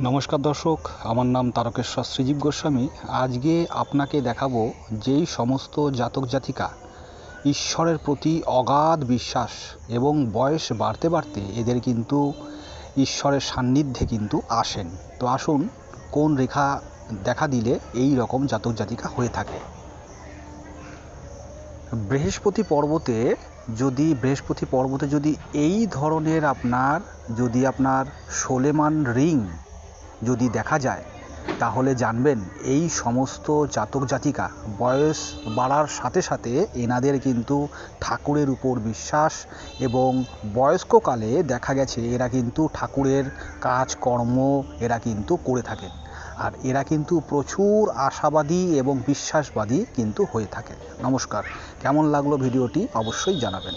নমস্কার দর্শক, আমার নাম তারকেশ্বর শ্রীজীব গোস্বামী। আজকে আপনাকে দেখাবো যেই সমস্ত জাতক জাতিকা ঈশ্বরের প্রতি অগাধ বিশ্বাস এবং বয়স বাড়তে বাড়তে এদের কিন্তু ঈশ্বরের সান্নিধ্যে কিন্তু আসেন। তো আসুন, কোন রেখা দেখা দিলে এই রকম জাতক জাতিকা হয়ে থাকে। বৃহস্পতি পর্বতে যদি এই ধরনের আপনার সোলেমান রিং যদি দেখা যায়, তাহলে জানবেন এই সমস্ত জাতক জাতিকা বয়স বাড়ার সাথে সাথে এনাদের কিন্তু ঠাকুরের উপর বিশ্বাস, এবং বয়স্ককালে দেখা গেছে এরা কিন্তু ঠাকুরের কাজকর্ম এরা কিন্তু করে থাকেন। আর এরা কিন্তু প্রচুর আশাবাদী এবং বিশ্বাসবাদী কিন্তু হয়ে থাকে। নমস্কার, কেমন লাগলো ভিডিওটি অবশ্যই জানাবেন।